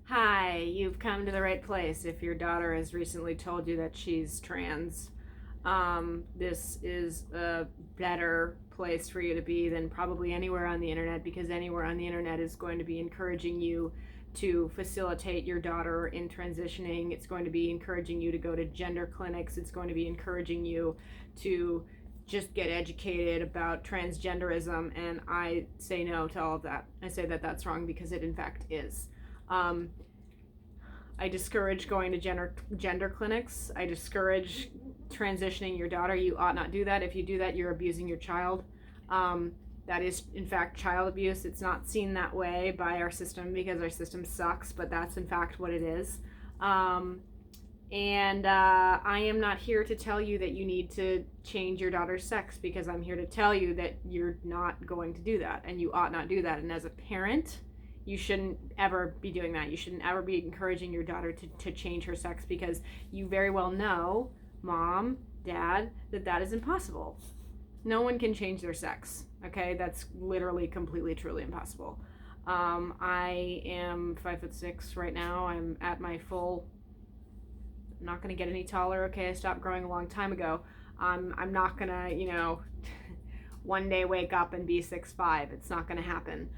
Hi, you've come to the right place if your daughter has recently told you that she's trans. This is a better place for you to be than probably anywhere on the internet, because anywhere on the internet is going to be encouraging you to facilitate your daughter in transitioning. It's going to be encouraging you to go to gender clinics. It's going to be encouraging you to just get educated about transgenderism. And I say no to all of that. I say that that's wrong because it in fact is. Um, I discourage going to gender clinics. I discourage transitioning your daughter. You ought not do that. If you do that, you're abusing your child. That is, in fact, child abuse. It's not seen that way by our system because our system sucks, but that's, in fact, what it is. And I am not here to tell you that you need to change your daughter's sex, because I'm here to tell you that you're not going to do that, and you ought not do that. And as a parent, you shouldn't ever be doing that. You shouldn't ever be encouraging your daughter to change her sex, because you very well know, mom, dad, that is impossible. No one can change their sex, okay? That's literally, completely, truly impossible. I am 5'6" right now. I'm at my full. I'm not gonna get any taller, okay? I stopped growing a long time ago. I'm not gonna, one day wake up and be 6'5". It's not gonna happen.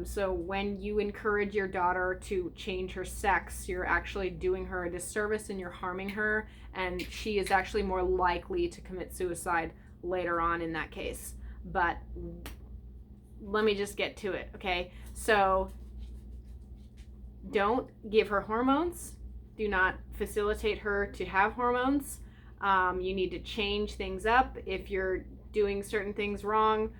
So when you encourage your daughter to change her sex, you're actually doing her a disservice and you're harming her, and she is actually more likely to commit suicide later on in that case. But let me just get to it, okay? So don't give her hormones. Do not facilitate her to have hormones. You need to change things up if you're doing certain things wrong.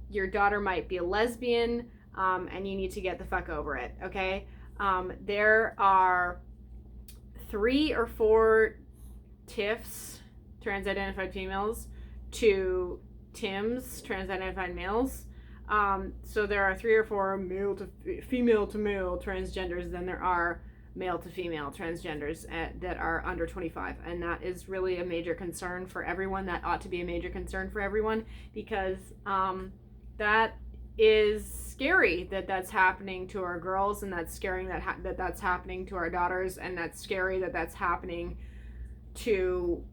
Your daughter might be a lesbian, and you need to get the fuck over it, okay? There are 3 or 4 TIFs, trans-identified females, to TIMs, trans-identified males. So there are 3 or 4 female to male transgenders than there are male to female transgenders that are under 25, and that is really a major concern for everyone. That ought to be a major concern for everyone, because that is scary that that's happening to our girls, and that's scary that that's happening to our daughters, and that's scary that that's happening to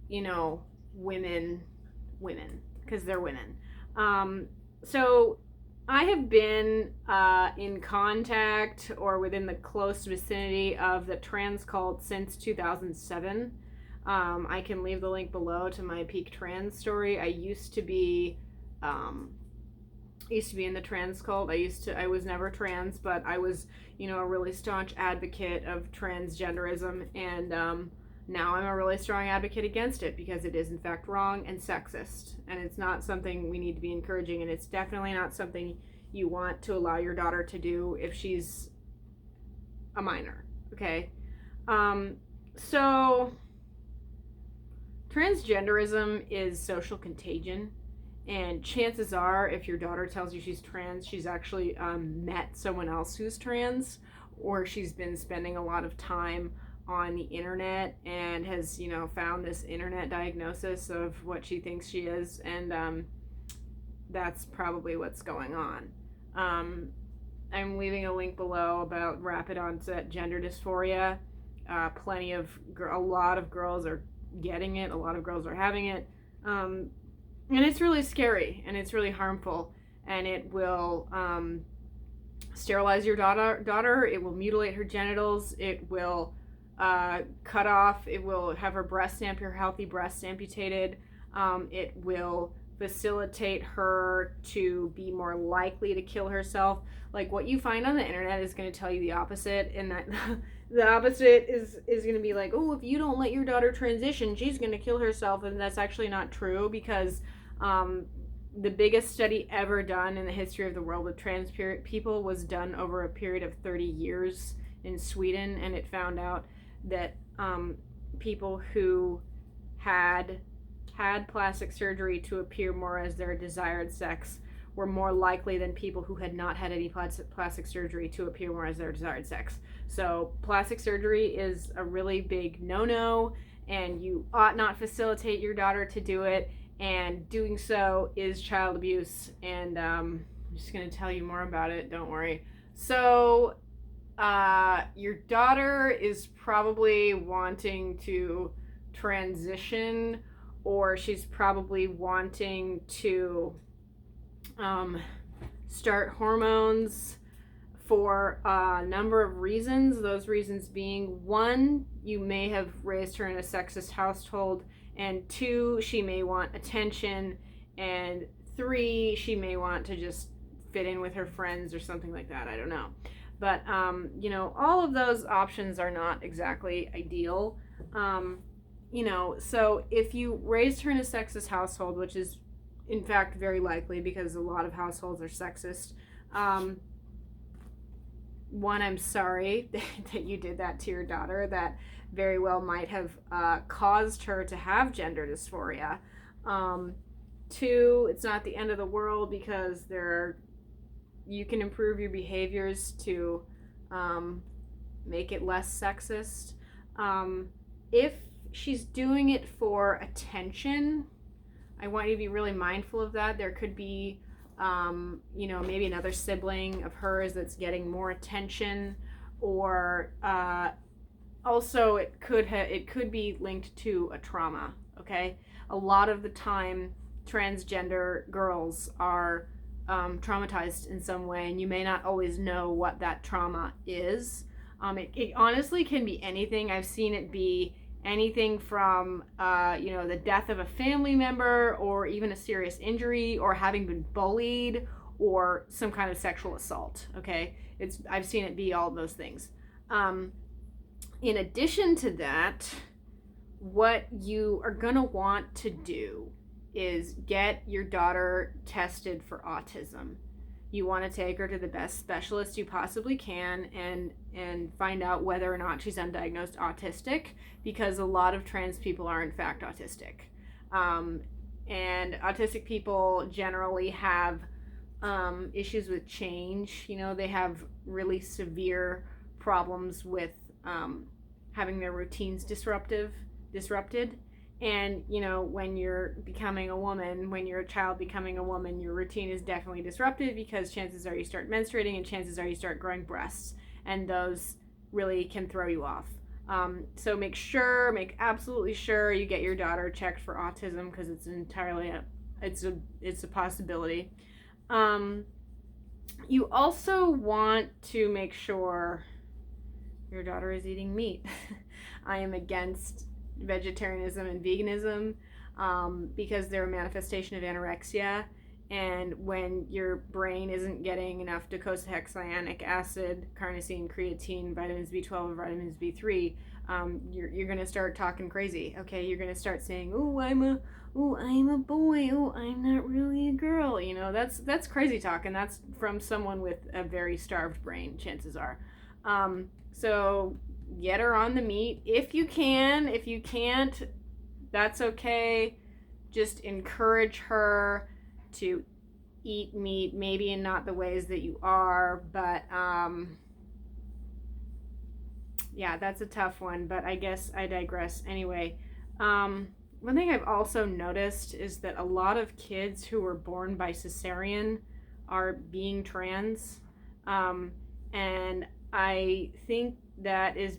women, because they're women. So I have been in contact or within the close vicinity of the trans cult since 2007. I can leave the link below to my peak trans story. I used to be in the trans cult. I was never trans, but I was, a really staunch advocate of transgenderism, and now I'm a really strong advocate against it, because it is in fact wrong and sexist, and it's not something we need to be encouraging, and it's definitely not something you want to allow your daughter to do if she's a minor, okay? So transgenderism is social contagion, and chances are, if your daughter tells you she's trans, she's actually met someone else who's trans, or she's been spending a lot of time on the internet and has, found this internet diagnosis of what she thinks she is, and that's probably what's going on. I'm leaving a link below about rapid onset gender dysphoria. A lot of girls are getting it. A lot of girls are having it. And it's really scary, and it's really harmful, and it will sterilize your daughter. It will mutilate her genitals. It will cut off. It will have her healthy breasts amputated. It will facilitate her to be more likely to kill herself. Like, what you find on the internet is going to tell you the opposite, and that the opposite is going to be like, oh, if you don't let your daughter transition, she's going to kill herself, and that's actually not true, because the biggest study ever done in the history of the world with trans people was done over a period of 30 years in Sweden, and it found out that people who had plastic surgery to appear more as their desired sex were more likely than people who had not had any plastic surgery to appear more as their desired sex. So plastic surgery is a really big no-no, and you ought not facilitate your daughter to do it, and doing so is child abuse, and I'm just going to tell you more about it, don't worry. So Your daughter is probably wanting to transition, or she's probably wanting to start hormones for a number of reasons. Those reasons being, one, you may have raised her in a sexist household, and two, she may want attention, and three, she may want to just fit in with her friends or something like that. I don't know. But, all of those options are not exactly ideal. So if you raised her in a sexist household, which is in fact very likely because a lot of households are sexist, one, I'm sorry that you did that to your daughter. That very well might have caused her to have gender dysphoria. Two, it's not the end of the world because you can improve your behaviors to make it less sexist. If she's doing it for attention, I want you to be really mindful of that. There could be maybe another sibling of hers that's getting more attention, or also it could be linked to a trauma. Okay, a lot of the time transgender girls are traumatized in some way, and you may not always know what that trauma is. It honestly can be anything. I've seen it be anything from the death of a family member, or even a serious injury, or having been bullied, or some kind of sexual assault. Okay, I've seen it be all of those things. In addition to that, what you are gonna want to do is get your daughter tested for autism. You want to take her to the best specialist you possibly can and find out whether or not she's undiagnosed autistic, because a lot of trans people are in fact autistic. And autistic people generally have issues with change. They have really severe problems with having their routines disrupted. And when you're a child becoming a woman, your routine is definitely disrupted, because chances are you start menstruating, and chances are you start growing breasts, and those really can throw you off. So make absolutely sure you get your daughter checked for autism, because it's a possibility. You also want to make sure your daughter is eating meat. I am against vegetarianism and veganism because they're a manifestation of anorexia, and when your brain isn't getting enough docosahexaenic acid, carnosine, creatine, vitamins B12, vitamins B3, you're gonna start talking crazy. Okay, you're gonna start saying, I'm a boy, I'm not really a girl. That's crazy talk, and that's from someone with a very starved brain, chances are. So get her on the meat if you can. If you can't, that's okay. Just encourage her to eat meat, maybe in not the ways that you are, but that's a tough one, but I guess I digress. Anyway, one thing I've also noticed is that a lot of kids who were born by cesarean are being trans, and I think that is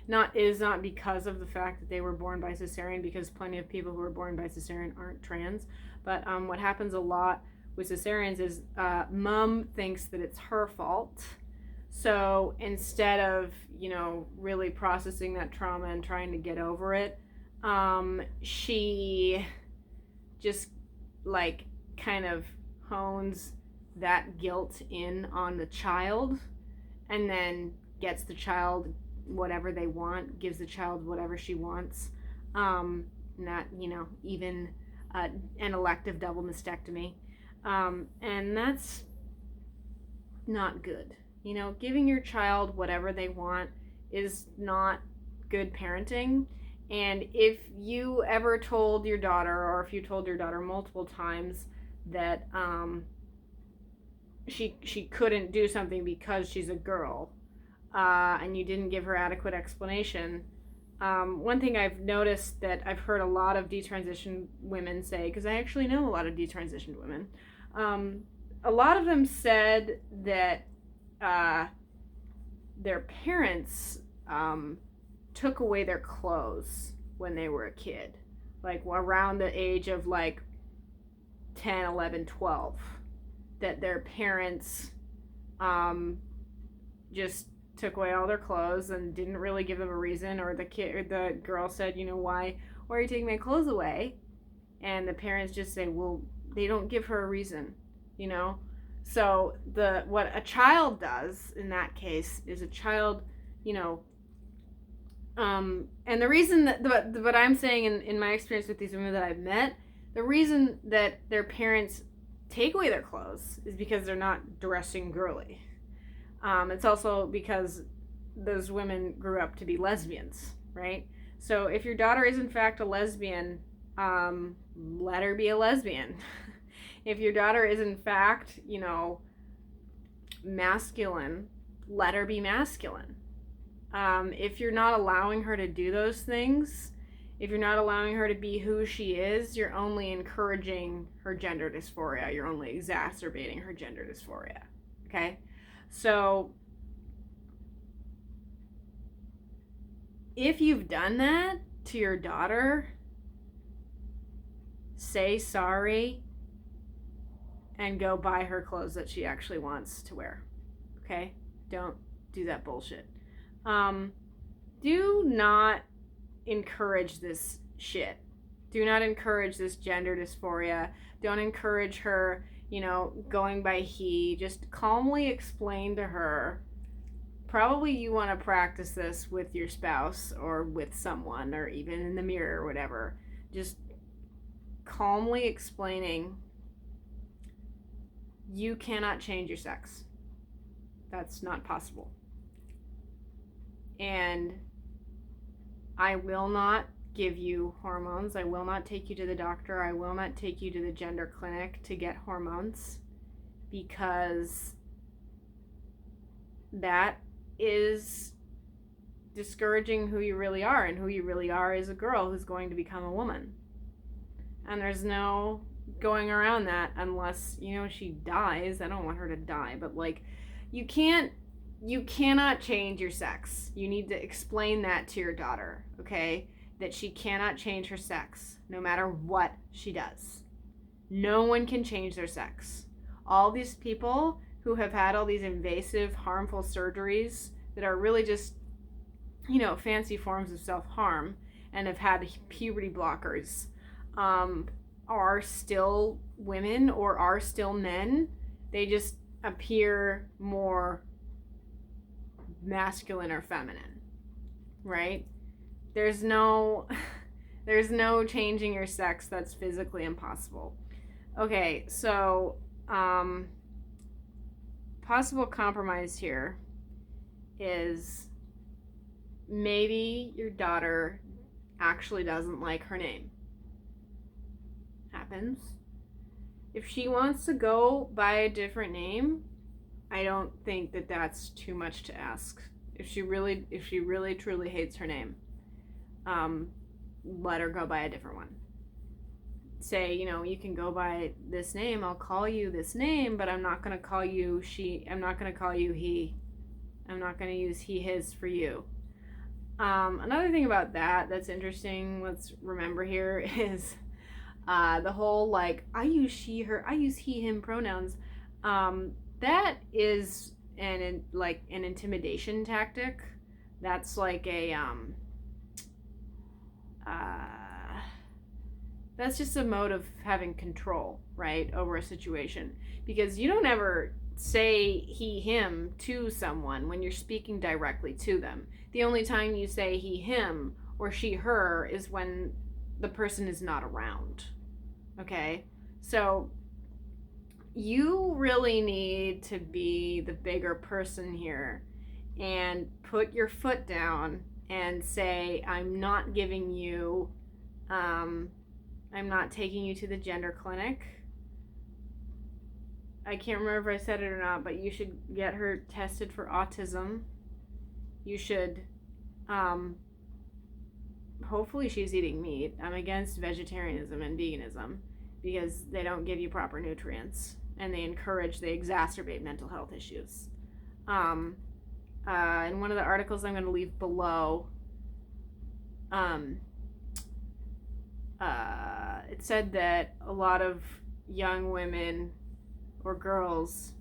not because of the fact that they were born by cesarean, because plenty of people who are born by cesarean aren't trans. But what happens a lot with cesareans is mom thinks that it's her fault. So instead of really processing that trauma and trying to get over it, she just kind of hones that guilt in on the child, and then gets the child whatever they want, gives the child whatever she wants. Not even an elective double mastectomy, and that's not good. Giving your child whatever they want is not good parenting. And if you ever told your daughter, or if you told your daughter multiple times that she couldn't do something because she's a girl, and you didn't give her adequate explanation, one thing I've noticed that I've heard a lot of detransitioned women say, because I actually know a lot of detransitioned women, a lot of them said that their parents took away their clothes when they were a kid, like around the age of like 10, 11, 12, that their parents just took away all their clothes and didn't really give them a reason, or the girl said, why are you taking my clothes away? And the parents just say, well, they don't give her a reason, So what a child does in that case is a child, and the reason that what I'm saying in my experience with these women that I've met, the reason that their parents take away their clothes is because they're not dressing girly. It's also because those women grew up to be lesbians, right? So if your daughter is in fact a lesbian, let her be a lesbian. If your daughter is in fact, masculine, let her be masculine. If you're not allowing her to do those things, if you're not allowing her to be who she is, you're only encouraging her gender dysphoria. You're only exacerbating her gender dysphoria. Okay? So, if you've done that to your daughter, say sorry and go buy her clothes that she actually wants to wear. Okay? Don't do that bullshit. Do not encourage this shit. Do not encourage this gender dysphoria. Don't encourage her, going by he. Just calmly explain to her. Probably you want to practice this with your spouse or with someone or even in the mirror or whatever. Just calmly explaining, you cannot change your sex. That's not possible. And I will not give you hormones. I will not take you to the doctor. I will not take you to the gender clinic to get hormones, because that is discouraging who you really are, and who you really are is a girl who's going to become a woman. And there's no going around that unless, she dies. I don't want her to die, but you cannot change your sex. You need to explain that to your daughter, okay? That she cannot change her sex, no matter what she does. No one can change their sex. All these people who have had all these invasive, harmful surgeries that are really just, fancy forms of self-harm, and have had puberty blockers, are still women or are still men. They just appear more masculine or feminine, right? There's no changing your sex. That's physically impossible. Okay, so possible compromise here is maybe your daughter actually doesn't like her name. Happens. If she wants to go by a different name, I don't think that that's too much to ask. If she really truly hates her name, let her go by a different one. Say, you can go by this name. I'll call you this name, but I'm not going to call you she. I'm not going to call you he. I'm not going to use he, his for you. Another thing about that's interesting, let's remember here, is the whole I use she, her, I use he, him pronouns. That is an intimidation tactic. That's that's just a mode of having control, right, over a situation. Because you don't ever say he, him to someone when you're speaking directly to them. The only time you say he, him, or she, her is when the person is not around. Okay? So you really need to be the bigger person here and put your foot down and say, I'm not giving you, I'm not taking you to the gender clinic. I can't remember if I said it or not, but you should get her tested for autism. You should, hopefully she's eating meat. I'm against vegetarianism and veganism because they don't give you proper nutrients, and they exacerbate mental health issues. Um, in one of the articles I'm going to leave below, um, it said that a lot of young women or girls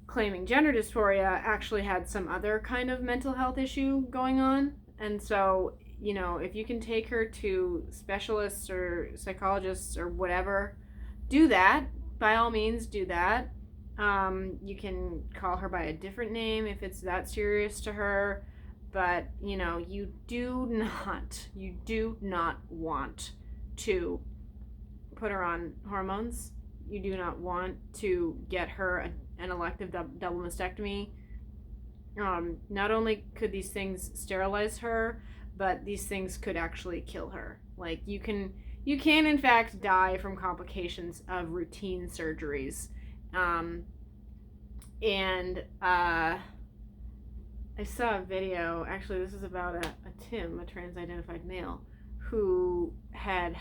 claiming gender dysphoria actually had some other kind of mental health issue going on. And so, you know, if you can take her to specialists or psychologists or whatever, do that. By all means, do that. You can call her by a different name if it's that serious to her. But, you know, you do not want to put her on hormones. You do not want to get her an elective double mastectomy. Not only could these things sterilize her, but these things could actually kill her. Like, you can in fact die from complications of routine surgeries. I saw a video, actually this is about a Tim, a trans-identified male, who had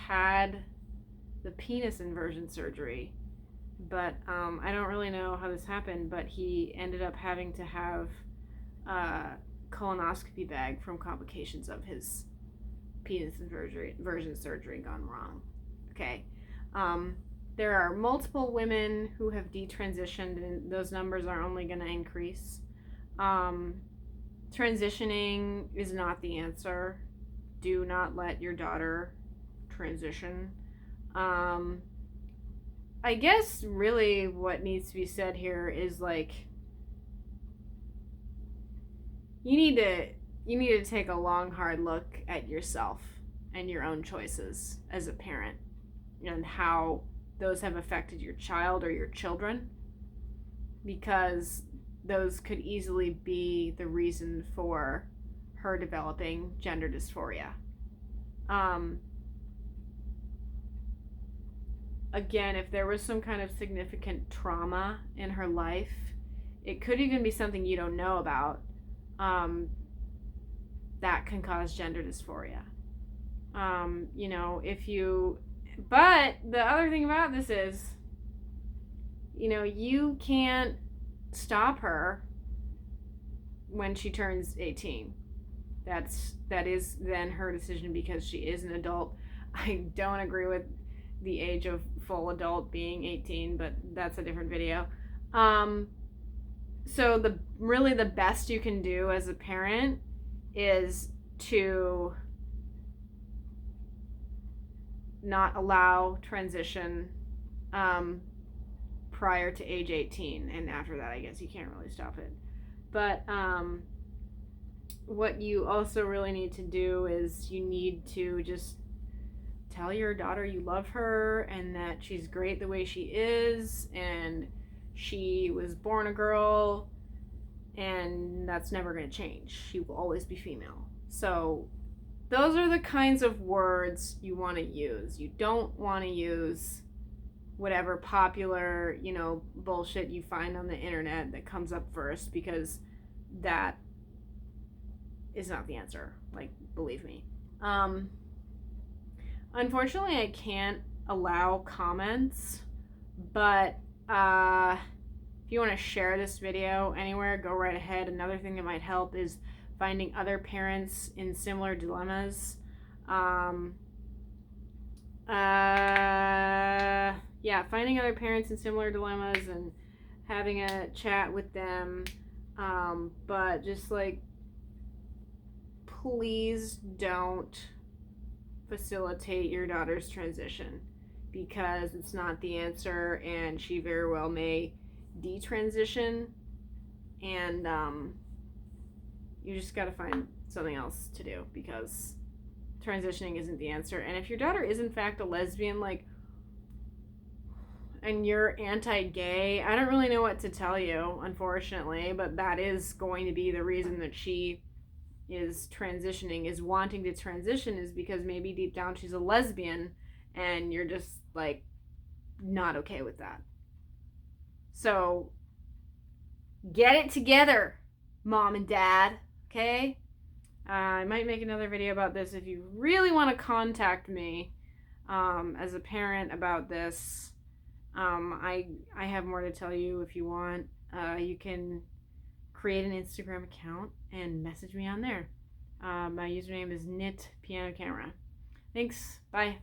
the penis inversion surgery. But I don't really know how this happened, but he ended up having to have a colonoscopy bag from complications of his penis inversion surgery gone wrong. Okay. There are multiple women who have detransitioned, and those numbers are only going to increase. Transitioning is not the answer. Do not let your daughter transition. I guess really what needs to be said here is, like, you need to take a long, hard look at yourself and your own choices as a parent and how those have affected your child or your children, because those could easily be the reason for her developing gender dysphoria. Again, if there was some kind of significant trauma in her life, it could even be something you don't know about, that can cause gender dysphoria. You know, but the other thing about this is, you know, you can't stop her when she turns 18. That is then her decision, because she is an adult. I don't agree with the age of full adult being 18, but that's a different video. So the best you can do as a parent is to not allow transition prior to age 18, and after that I guess you can't really stop it. But what you also really need to do is you need to just tell your daughter you love her and that she's great the way she is, and she was born a girl, and that's never going to change. She will always be female. So those are the kinds of words you want to use. You don't want to use whatever popular, you know, bullshit you find on the internet that comes up first, because that is not the answer. Like, believe me. Unfortunately, I can't allow comments, but if you want to share this video anywhere, go right ahead. Another thing that might help is finding other parents in similar dilemmas. Finding other parents in similar dilemmas and having a chat with them. But just, like, please don't facilitate your daughter's transition, because it's not the answer, and she very well may detransition, and you just got to find something else to do, because transitioning isn't the answer. And if your daughter is in fact a lesbian, like, and you're anti-gay, I don't really know what to tell you, unfortunately, but that is going to be the reason that she is transitioning, is wanting to transition, is because maybe deep down she's a lesbian and you're just, like, not okay with that. So get it together, mom and dad, okay? I might make another video about this if you really want to contact me as a parent about this. I have more to tell you if you want. You can create an Instagram account and message me on there. My username is knit piano camera. Thanks. Bye.